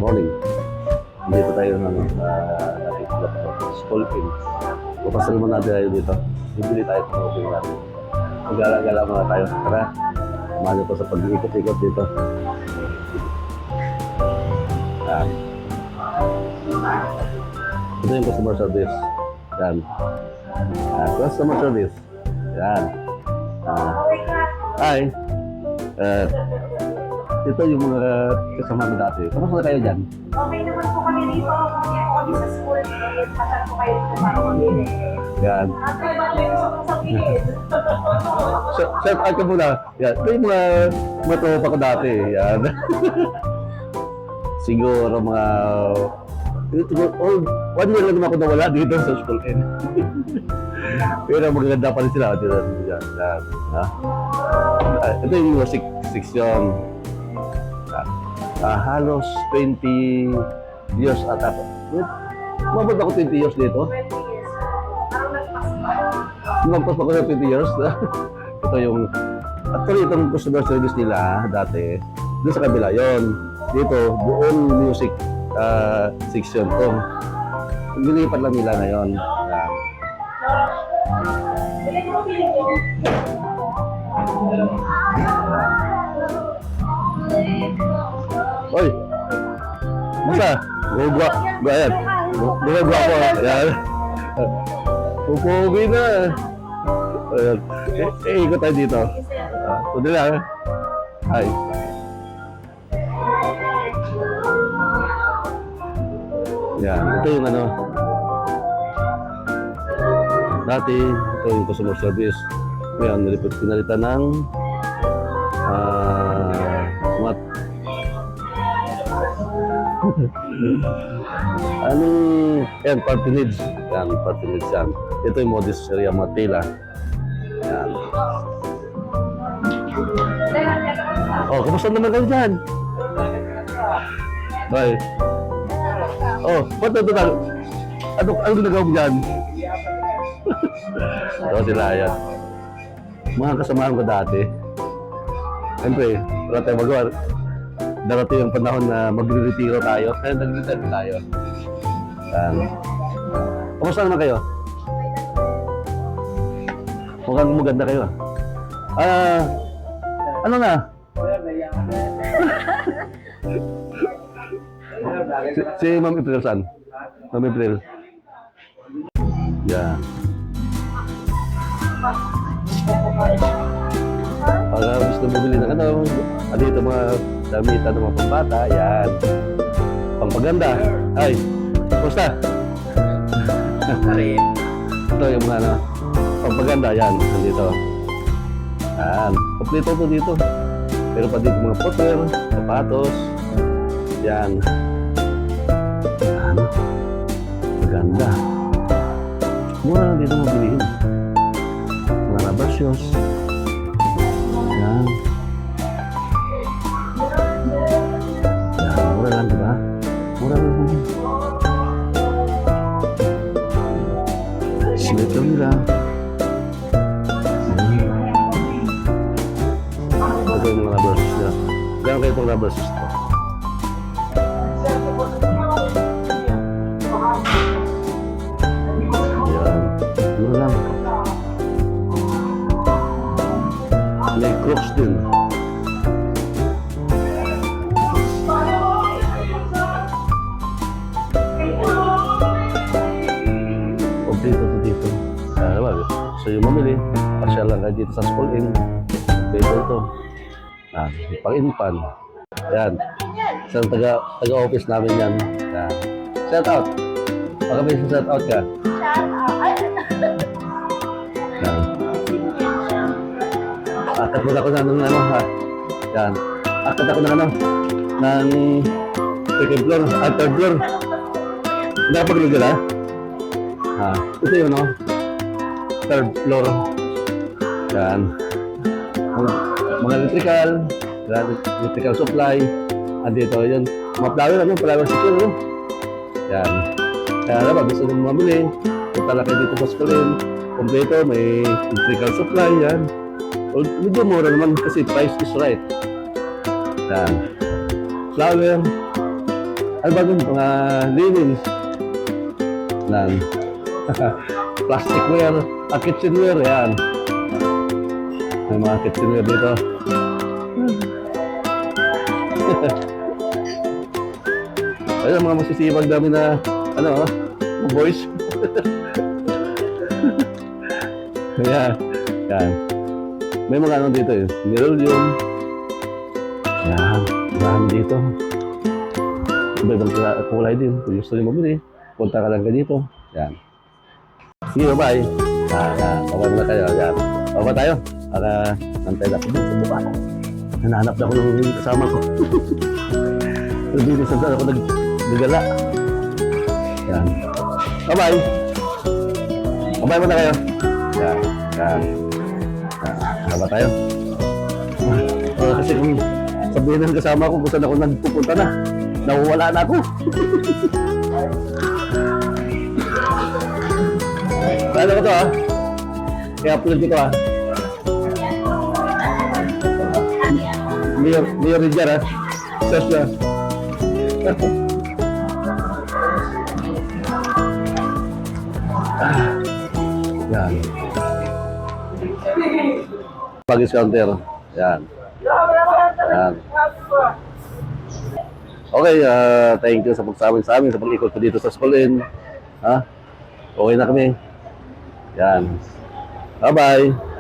morning. Dito tayo ng school pin. Papasal mo natin tayo dito. Bibili tayo ng open natin. Magala-gala muna tayo. Tara, samahan niyo po sa pag-iikot-ikot dito. Ito yung customer service. Yan. Customer service. Yan. Hi. Ito yung mga kasama ko dati. Kamusta na kayo dyan? Okay naman po kami dito. Kami sa school. Pasal po kayo dito para mamili. Yan. Ate, ba't may gusto kong sabihin? Chef, ay ka muna. Yan. Ito yung mga tropa ko dati. Yan. Siguro mga... One year lang naman ako nawala dito sa school end. Pero magaganda pa rin sila. Yan. Ha? Ito yung music section. Halos 20 years ata. Mabot ako 20 years dito. 20 years. Parang nagpas pa. Magpas ako ng 20 years. Ito yung... Actually, itong customer service nila dati, doon sa kabila yon. Dito, buong music section to. Nilipat lang nila ngayon. Bilang mo, bilang mo. Oy! Masa? Gugwa. Ayan. Gugwa ko. Ayan. Pupugi na. Ayan. Ikot tayo dito. Tuloy lang. Hi. Yan. Ito yung ano. Dati, ito yung customer service. Ngayon, pinalitan ng what? Yan, party needs. Yan, party needs yan. Ito yung modest area, mga tela. Yan. Oh, kamusta naman kayo dyan? Bye. Oh, ba't ito na? Ano ginagawa mo dyan? Ito sila, yan. Mga kasamahan ko dati. Siyempre, wala tayong magawa. Darating yung panahon na magre-retiro tayo. Kaya nag-retire tayo. Kamusta naman kayo? Mukhang maganda kayo. Ano na? si Ma'am April saan? Ma'am April. Yeah. Pag gusto bumili ng ano, dito mga damitan ng mga pambata, yan. Pampaganda. Ay, kumusta? Ito yung mga ano, pampaganda, yan, nandito. Yan, kompleto po dito. Pero pa dito mga footwear, sapatos, yan. Yan, maganda. Mura lang dito mabilihin. Mga rubber shoes. Yan. Yan, mura lang, diba? Mura lang po. Sweet lang nila. Ito yung mga rubber shoes nila. Gano'n kayo itong rubber shoes ito? Yan. Mura lang. May Crocs din. Kompleto to dito. So yung mamili, pasyal lang kayo dito sa school in. Dito ito. Pang-inpan. Yan. Isang taga-office namin yan. Yan. Shout out. Baka may shout out ka. Yan. Akit ako ng ano ha. Yan. Akit ako ng ano. Ng second floor. Third floor. Nakapaglugan ha. Ito yun no. Third floor. Yan. Mga electrical supply. Andito yun. Mga flower section no. Yan. Kaya naman, gusto nyo mamili. Punta lang kayo dito sa Skulin. Kompleto, may electrical supply yan. Medyo mura naman kasi price is right. Yan. Flower. Ano ba ito? Mga linens. Yan. Plasticware. Kitchenware. Yan. May mga kitchenware dito. Ayun, mga masisibag dami na, ano, boys. Yan. Yan. May mga ano dito eh. Nilolium. Yan. Marami dito. Iba-ibang kulay din. Kung gusto nyo mabili, punta ka lang ka dito. Yan. Sige, bye-bye. Baba muna kayo. Yan. Baba tayo. Para nantay na ako dito sa buka. Hanahanap na ako ng kasama ko. Nagbibig ako naggagala. Yan. Bye-bye. Bye-bye muna kayo. Yan. Yan. Baba tayo. Kasi kung sabihin ng kasama ko kung saan ako nagpupunta na, nawawala na ako. Ano ko to ha? I-upload ko to ha. Mayor Ridger ha. Search na. Yan. Pag-is counter. Yan. Yan. Okay, thank you sa pagsama sa amin, sa pag-ikot ko dito sa School Inn. Ha? Okay na kami. Yan. Bye-bye.